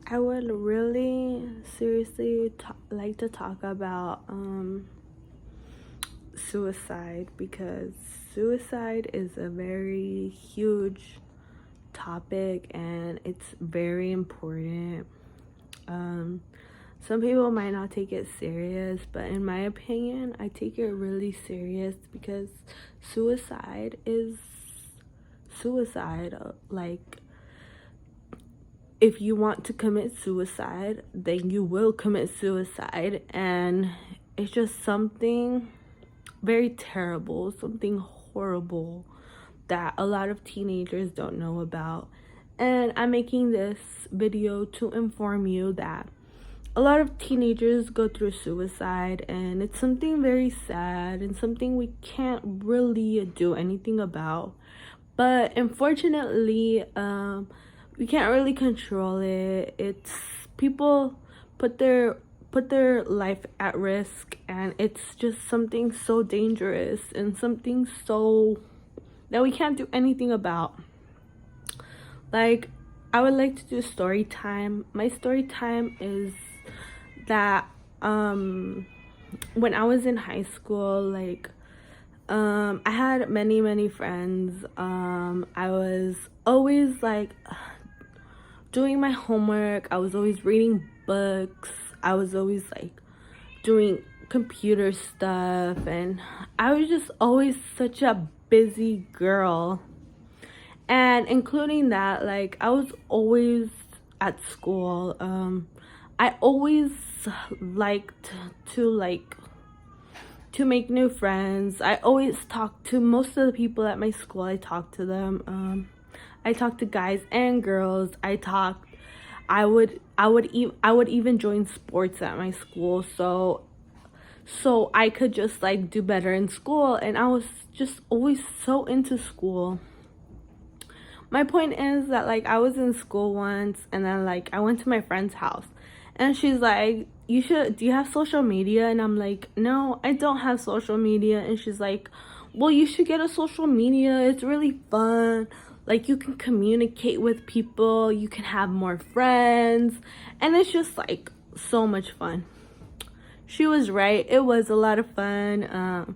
I would really seriously like to talk about suicide, because suicide is a very huge topic and it's very important. Um, some people might not take it serious, but in my opinion, I take it really serious because suicide is suicide. Like, if you want to commit suicide, then you will commit suicide. And it's just something very terrible, something horrible that a lot of teenagers don't know about. And I'm making this video to inform you that a lot of teenagers go through suicide, and it's something very sad and something we can't really do anything about. But unfortunately, we can't really control it. It's people put their life at risk, and it's just something so dangerous and something so that we can't do anything about. Like, I would like to do story time. My story time is that when I was in high school, like, I had many friends. I was always like doing my homework. I was always reading books. I was always like doing computer stuff, and I was just always such a busy girl. And including that, like, I was always at school. I always liked to make new friends. I always talked to most of the people at my school. I talked to them. I talked to guys and girls. I would even join sports at my school, so I could just like do better in school. And I was just always so into school. My point is that, like, I was in school once, and then like I went to my friend's house, and she's like, do you have social media? And I'm like, no, I don't have social media. And she's like, well, you should get a social media. It's really fun. Like, you can communicate with people, you can have more friends, and it's just like so much fun. She was right. It was a lot of fun.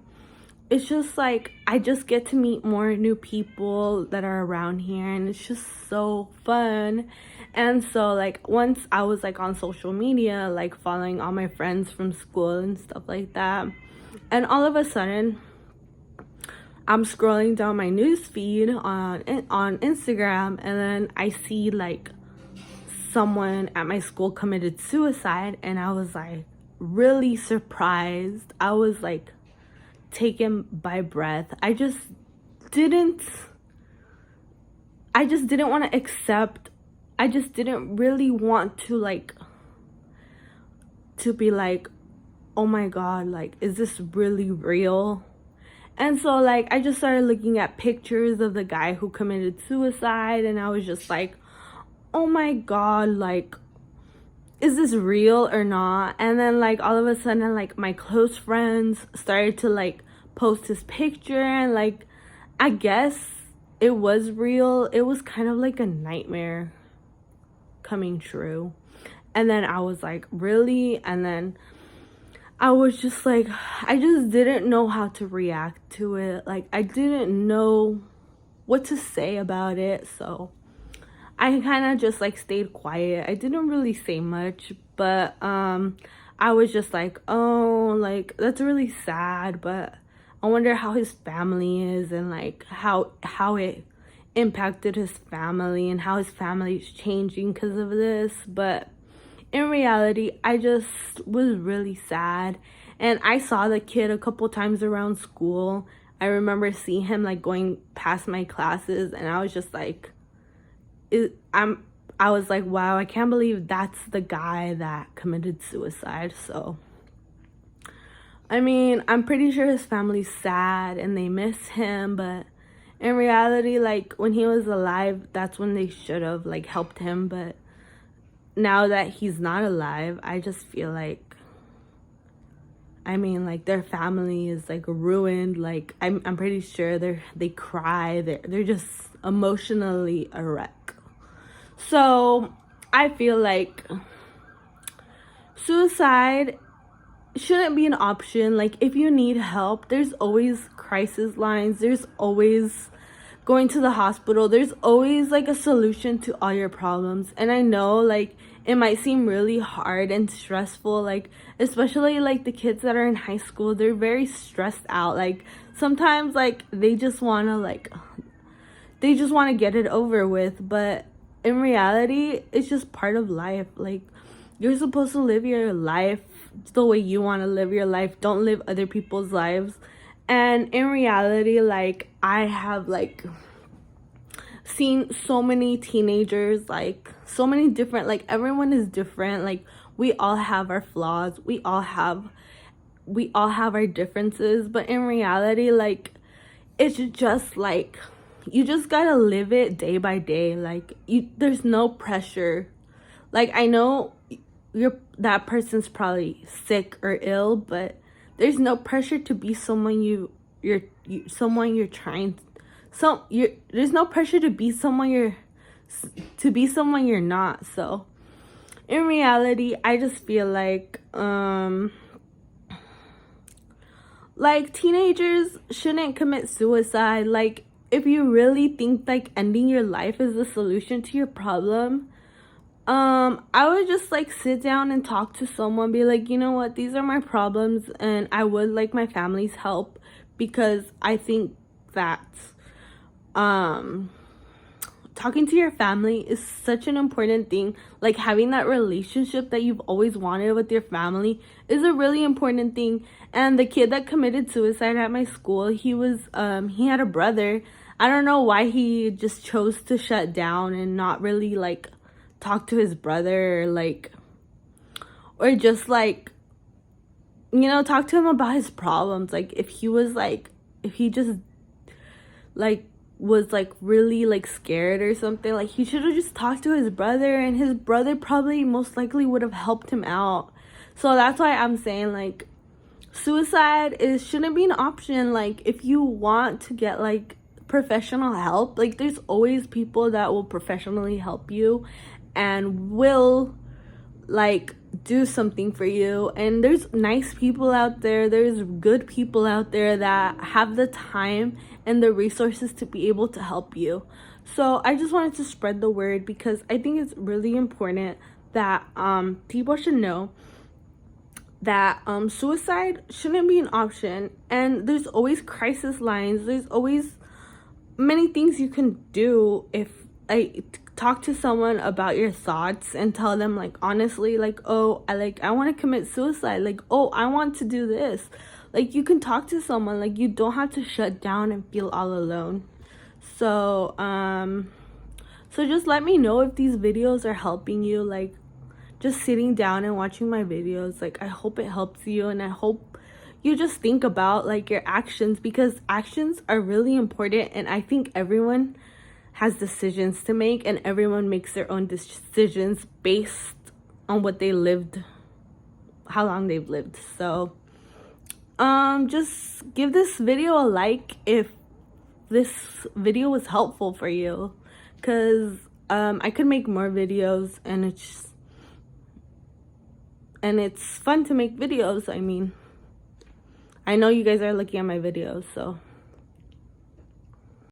It's just like I just get to meet more new people that are around here, and it's just so fun. And so, like, once I was like on social media, like following all my friends from school and stuff like that, and all of a sudden I'm scrolling down my news feed on Instagram, and then I see like someone at my school committed suicide, and I was like really surprised. I was like taken by breath. Didn't I just didn't want to accept. I just didn't really want to be like, oh my god, like, is this really real? And so, like, I just started looking at pictures of the guy who committed suicide, and I was just like, oh my god, like, is this real or not? And then, like, all of a sudden, like, my close friends started to like post his picture, and like, I guess it was real. It was kind of like a nightmare coming true. And then I was like, really? And then I was just like, I just didn't know how to react to it. Like, I didn't know what to say about it. So I kind of just like stayed quiet. I didn't really say much, but I was just like, oh, like, that's really sad, but I wonder how his family is, and like how it impacted his family, and how his family is changing because of this. But in reality, I just was really sad. And I saw the kid a couple times around school. I remember seeing him like going past my classes, and I was just like, I was like, wow, I can't believe that's the guy that committed suicide. So I mean, I'm pretty sure his family's sad and they miss him, but in reality, like, when he was alive, that's when they should have like helped him. But now that he's not alive, I just feel like, I mean, like, their family is like ruined. Like, I'm pretty sure they cry. They're just emotionally a wreck. So I feel like suicide shouldn't be an option. Like, if you need help, there's always crisis lines, there's always going to the hospital, there's always like a solution to all your problems. And I know like it might seem really hard and stressful, like especially like the kids that are in high school, they're very stressed out. Like sometimes like they just want to get it over with, but in reality it's just part of life. Like, you're supposed to live your life the way you want to live your life. Don't live other people's lives. And in reality, like, I have like seen so many teenagers, like so many different, like everyone is different. Like, we all have our flaws, we all have our differences, but in reality, like, it's just like you just gotta live it day by day. Like, there's no pressure. Like, I know that person's probably sick or ill, but there's no pressure to be someone someone you're trying. There's no pressure to be someone you're not. So in reality, I just feel like teenagers shouldn't commit suicide. Like, if you really think like ending your life is the solution to your problem, I would just like sit down and talk to someone, be like, you know what, these are my problems and I would like my family's help, because I think that talking to your family is such an important thing. Like, having that relationship that you've always wanted with your family is a really important thing. And the kid that committed suicide at my school, he had a brother. I don't know why he just chose to shut down and not really like talk to his brother, or just like, you know, talk to him about his problems. Like, if he just like was like really like scared or something, like he should have just talked to his brother, and his brother probably most likely would have helped him out. So that's why I'm saying like suicide shouldn't be an option. Like, if you want to get like professional help, like there's always people that will professionally help you and will like do something for you. And there's nice people out there, there's good people out there that have the time and the resources to be able to help you. So I just wanted to spread the word, because I think it's really important that people should know that suicide shouldn't be an option. And there's always crisis lines, there's always many things you can do. If I talk to someone about your thoughts and tell them like honestly, like, oh, I want to commit suicide, like, oh, I want to do this. Like, you can talk to someone, like, you don't have to shut down and feel all alone. So so just let me know if these videos are helping you. Like, just sitting down and watching my videos, like, I hope it helps you, and I hope you just think about like your actions, because actions are really important. And I think everyone has decisions to make, and everyone makes their own decisions based on what they lived, how long they've lived. So just give this video a like if this video was helpful for you, because I could make more videos, and it's fun to make videos. I mean, I know you guys are looking at my videos, so